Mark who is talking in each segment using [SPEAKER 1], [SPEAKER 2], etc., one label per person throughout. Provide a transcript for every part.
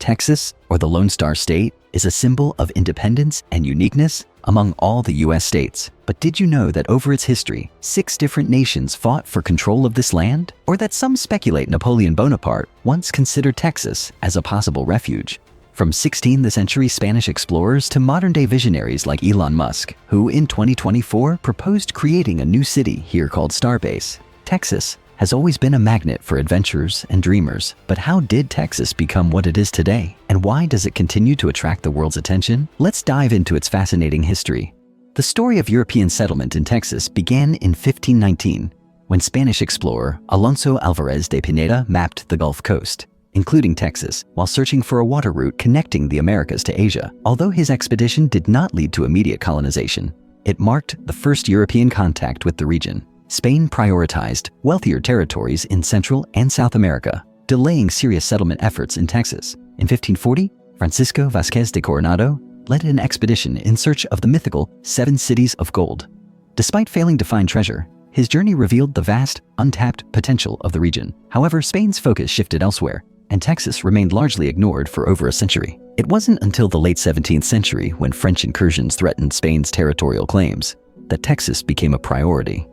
[SPEAKER 1] Texas, or the Lone Star State, is a symbol of independence and uniqueness among all the U.S. states. But did you know that over its history, 6 different nations fought for control of this land? Or that some speculate Napoleon Bonaparte once considered Texas as a possible refuge? From 16th century Spanish explorers to modern-day visionaries like Elon Musk, who in 2024 proposed creating a new city here called Starbase, Texas has always been a magnet for adventurers and dreamers. But how did Texas become what it is today? And why does it continue to attract the world's attention? Let's dive into its fascinating history. The story of European settlement in Texas began in 1519, when Spanish explorer Alonso Alvarez de Pineda mapped the Gulf Coast, including Texas, while searching for a water route connecting the Americas to Asia. Although his expedition did not lead to immediate colonization, it marked the first European contact with the region. Spain prioritized wealthier territories in Central and South America, delaying serious settlement efforts in Texas. In 1540, Francisco Vázquez de Coronado led an expedition in search of the mythical 7 cities of gold. Despite failing to find treasure, his journey revealed the vast, untapped potential of the region. However, Spain's focus shifted elsewhere, and Texas remained largely ignored for over a century. It wasn't until the late 17th century, when French incursions threatened Spain's territorial claims, that Texas became a priority.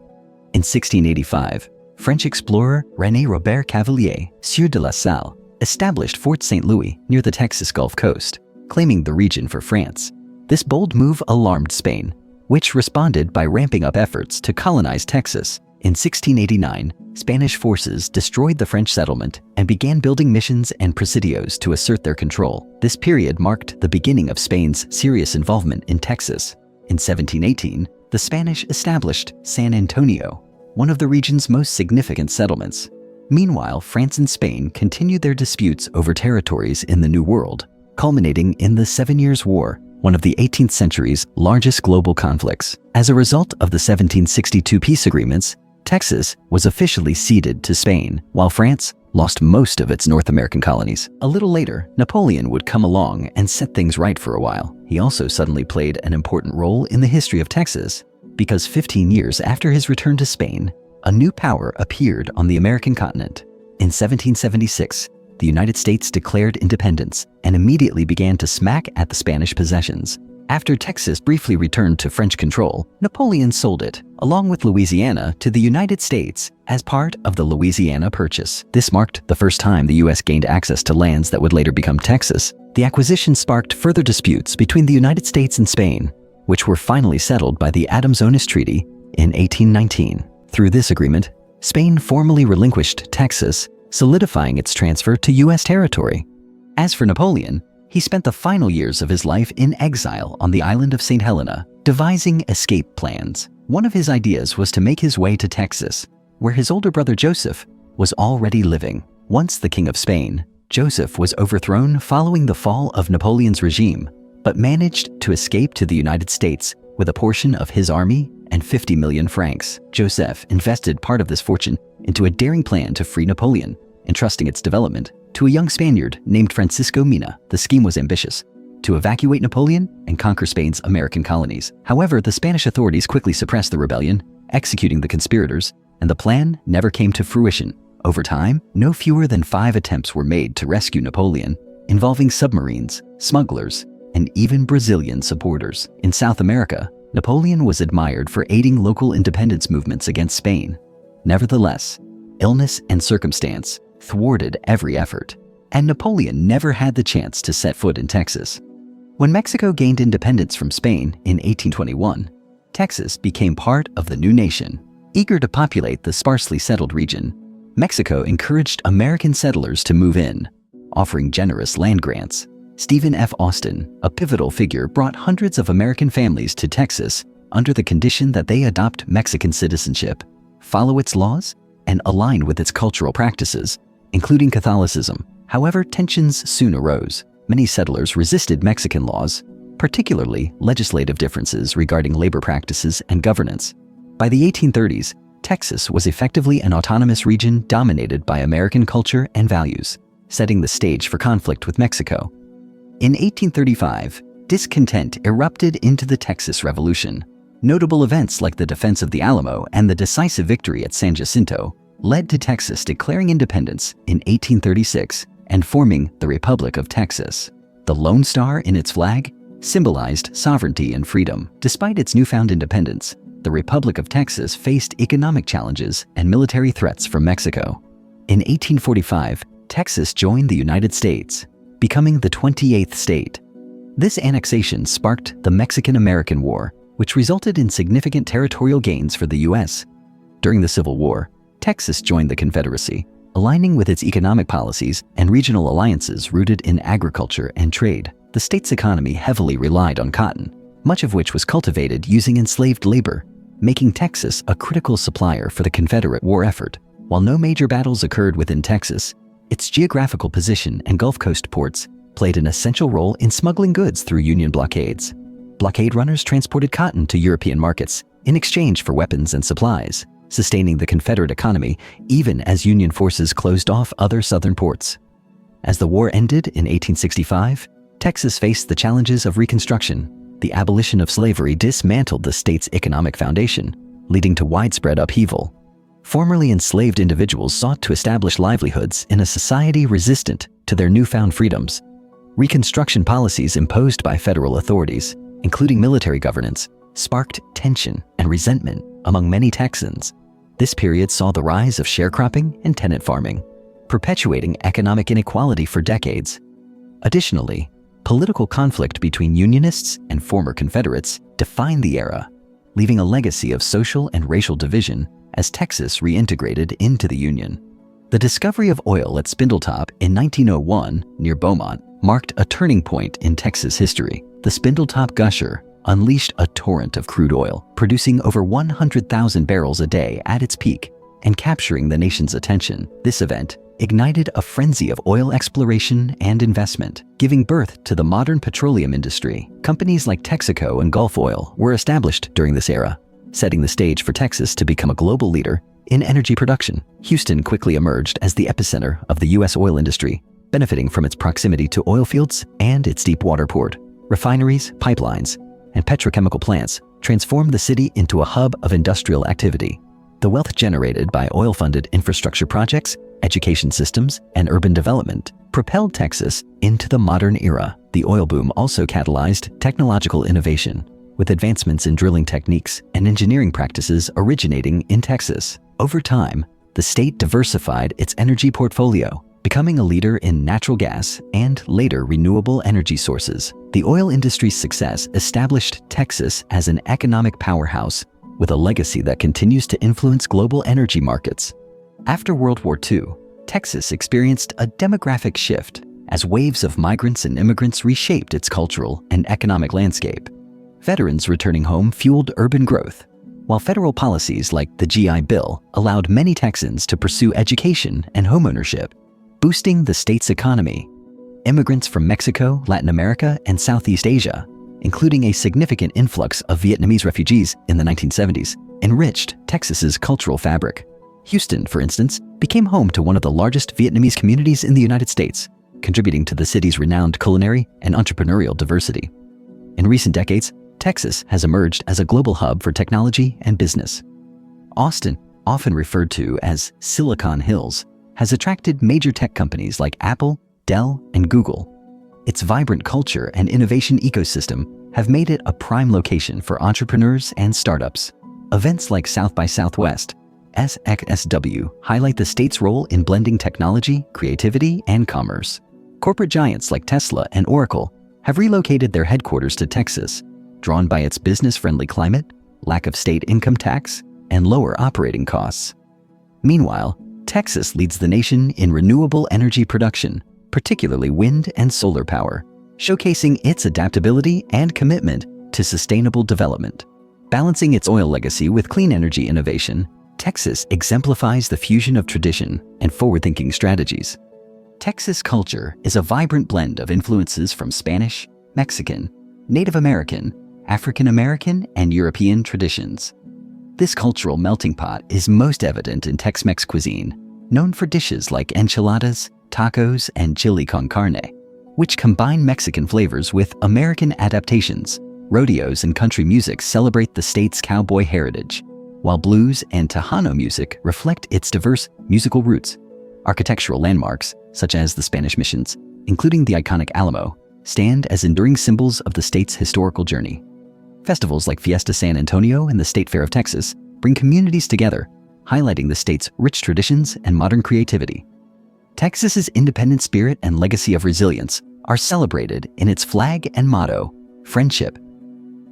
[SPEAKER 1] In 1685, French explorer René Robert Cavelier, Sieur de la Salle, established Fort St. Louis near the Texas Gulf Coast, claiming the region for France. This bold move alarmed Spain, which responded by ramping up efforts to colonize Texas. In 1689, Spanish forces destroyed the French settlement and began building missions and presidios to assert their control. This period marked the beginning of Spain's serious involvement in Texas. In 1718, the Spanish established San Antonio, one of the region's most significant settlements. Meanwhile, France and Spain continued their disputes over territories in the New World, culminating in the 7 Years' War, one of the 18th century's largest global conflicts. As a result of the 1762 peace agreements, Texas was officially ceded to Spain, while France lost most of its North American colonies. A little later, Napoleon would come along and set things right for a while. He also suddenly played an important role in the history of Texas, because 15 years after his return to Spain, a new power appeared on the American continent. In 1776, the United States declared independence and immediately began to smack at the Spanish possessions. After Texas briefly returned to French control, Napoleon sold it, along with Louisiana, to the United States as part of the Louisiana Purchase. This marked the first time the U.S. gained access to lands that would later become Texas. The acquisition sparked further disputes between the United States and Spain, which were finally settled by the Adams-Onis Treaty in 1819. Through this agreement, Spain formally relinquished Texas, solidifying its transfer to U.S. territory. As for Napoleon, he spent the final years of his life in exile on the island of St. Helena, devising escape plans. One of his ideas was to make his way to Texas, where his older brother Joseph was already living. Once the King of Spain, Joseph was overthrown following the fall of Napoleon's regime, but managed to escape to the United States with a portion of his army and 50 million francs. Joseph invested part of this fortune into a daring plan to free Napoleon, entrusting its development to a young Spaniard named Francisco Mina. The scheme was ambitious: to evacuate Napoleon and conquer Spain's American colonies. However, the Spanish authorities quickly suppressed the rebellion, executing the conspirators, and the plan never came to fruition. Over time, no fewer than 5 attempts were made to rescue Napoleon, involving submarines, smugglers, and even Brazilian supporters. In South America, Napoleon was admired for aiding local independence movements against Spain. Nevertheless, illness and circumstance thwarted every effort, and Napoleon never had the chance to set foot in Texas. When Mexico gained independence from Spain in 1821, Texas became part of the new nation. Eager to populate the sparsely settled region, Mexico encouraged American settlers to move in, offering generous land grants. Stephen F. Austin, a pivotal figure, brought hundreds of American families to Texas under the condition that they adopt Mexican citizenship, follow its laws, and align with its cultural practices, including Catholicism. However, tensions soon arose. Many settlers resisted Mexican laws, particularly legislative differences regarding labor practices and governance. By the 1830s, Texas was effectively an autonomous region dominated by American culture and values, setting the stage for conflict with Mexico. In 1835, discontent erupted into the Texas Revolution. Notable events like the defense of the Alamo and the decisive victory at San Jacinto led to Texas declaring independence in 1836. and forming the Republic of Texas. The Lone Star in its flag symbolized sovereignty and freedom. Despite its newfound independence, the Republic of Texas faced economic challenges and military threats from Mexico. In 1845, Texas joined the United States, becoming the 28th state. This annexation sparked the Mexican-American War, which resulted in significant territorial gains for the U.S. During the Civil War, Texas joined the Confederacy, aligning with its economic policies and regional alliances rooted in agriculture and trade. The state's economy heavily relied on cotton, much of which was cultivated using enslaved labor, making Texas a critical supplier for the Confederate war effort. While no major battles occurred within Texas, its geographical position and Gulf Coast ports played an essential role in smuggling goods through Union blockades. Blockade runners transported cotton to European markets in exchange for weapons and supplies, sustaining the Confederate economy even as Union forces closed off other southern ports. As the war ended in 1865, Texas faced the challenges of Reconstruction. The abolition of slavery dismantled the state's economic foundation, leading to widespread upheaval. Formerly enslaved individuals sought to establish livelihoods in a society resistant to their newfound freedoms. Reconstruction policies imposed by federal authorities, including military governance, sparked tension and resentment among many Texans. This period saw the rise of sharecropping and tenant farming, perpetuating economic inequality for decades. Additionally, political conflict between Unionists and former Confederates defined the era, leaving a legacy of social and racial division as Texas reintegrated into the Union. The discovery of oil at Spindletop in 1901 near Beaumont marked a turning point in Texas history. The Spindletop Gusher unleashed a torrent of crude oil, producing over 100,000 barrels a day at its peak and capturing the nation's attention. This event ignited a frenzy of oil exploration and investment, giving birth to the modern petroleum industry. Companies like Texaco and Gulf Oil were established during this era, setting the stage for Texas to become a global leader in energy production. Houston quickly emerged as the epicenter of the U.S. oil industry, benefiting from its proximity to oil fields and its deep water port. Refineries, pipelines, and petrochemical plants transformed the city into a hub of industrial activity. The wealth generated by oil-funded infrastructure projects, education systems, and urban development propelled Texas into the modern era. The oil boom also catalyzed technological innovation, with advancements in drilling techniques and engineering practices originating in Texas. Over time, the state diversified its energy portfolio, becoming a leader in natural gas and later renewable energy sources. The oil industry's success established Texas as an economic powerhouse with a legacy that continues to influence global energy markets. After World War II, Texas experienced a demographic shift as waves of migrants and immigrants reshaped its cultural and economic landscape. Veterans returning home fueled urban growth, while federal policies like the GI Bill allowed many Texans to pursue education and homeownership, boosting the state's economy. Immigrants from Mexico, Latin America, and Southeast Asia, including a significant influx of Vietnamese refugees in the 1970s, enriched Texas's cultural fabric. Houston, for instance, became home to one of the largest Vietnamese communities in the United States, contributing to the city's renowned culinary and entrepreneurial diversity. In recent decades, Texas has emerged as a global hub for technology and business. Austin, often referred to as Silicon Hills, has attracted major tech companies like Apple, Dell, and Google. Its vibrant culture and innovation ecosystem have made it a prime location for entrepreneurs and startups. Events like South by Southwest, SXSW, highlight the state's role in blending technology, creativity, and commerce. Corporate giants like Tesla and Oracle have relocated their headquarters to Texas, drawn by its business-friendly climate, lack of state income tax, and lower operating costs. Meanwhile, Texas leads the nation in renewable energy production, particularly wind and solar power, showcasing its adaptability and commitment to sustainable development. Balancing its oil legacy with clean energy innovation, Texas exemplifies the fusion of tradition and forward-thinking strategies. Texas culture is a vibrant blend of influences from Spanish, Mexican, Native American, African American, and European traditions. This cultural melting pot is most evident in Tex-Mex cuisine, known for dishes like enchiladas, tacos, and chili con carne, which combine Mexican flavors with American adaptations. Rodeos and country music celebrate the state's cowboy heritage, while blues and Tejano music reflect its diverse musical roots. Architectural landmarks, such as the Spanish missions, including the iconic Alamo, stand as enduring symbols of the state's historical journey. Festivals like Fiesta San Antonio and the State Fair of Texas bring communities together, highlighting the state's rich traditions and modern creativity. Texas's independent spirit and legacy of resilience are celebrated in its flag and motto, friendship.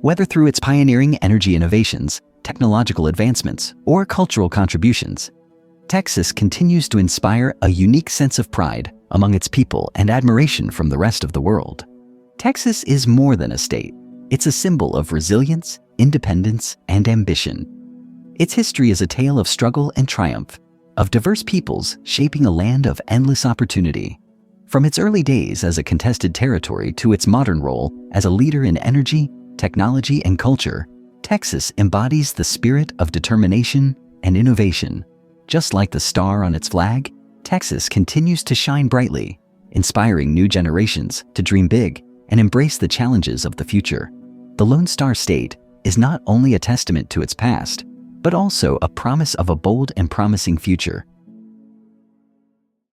[SPEAKER 1] Whether through its pioneering energy innovations, technological advancements, or cultural contributions, Texas continues to inspire a unique sense of pride among its people and admiration from the rest of the world. Texas is more than a state. It's a symbol of resilience, independence, and ambition. Its history is a tale of struggle and triumph, of diverse peoples shaping a land of endless opportunity. From its early days as a contested territory to its modern role as a leader in energy, technology, and culture, Texas embodies the spirit of determination and innovation. Just like the star on its flag, Texas continues to shine brightly, inspiring new generations to dream big and embrace the challenges of the future. The Lone Star State is not only a testament to its past, but also a promise of a bold and promising future,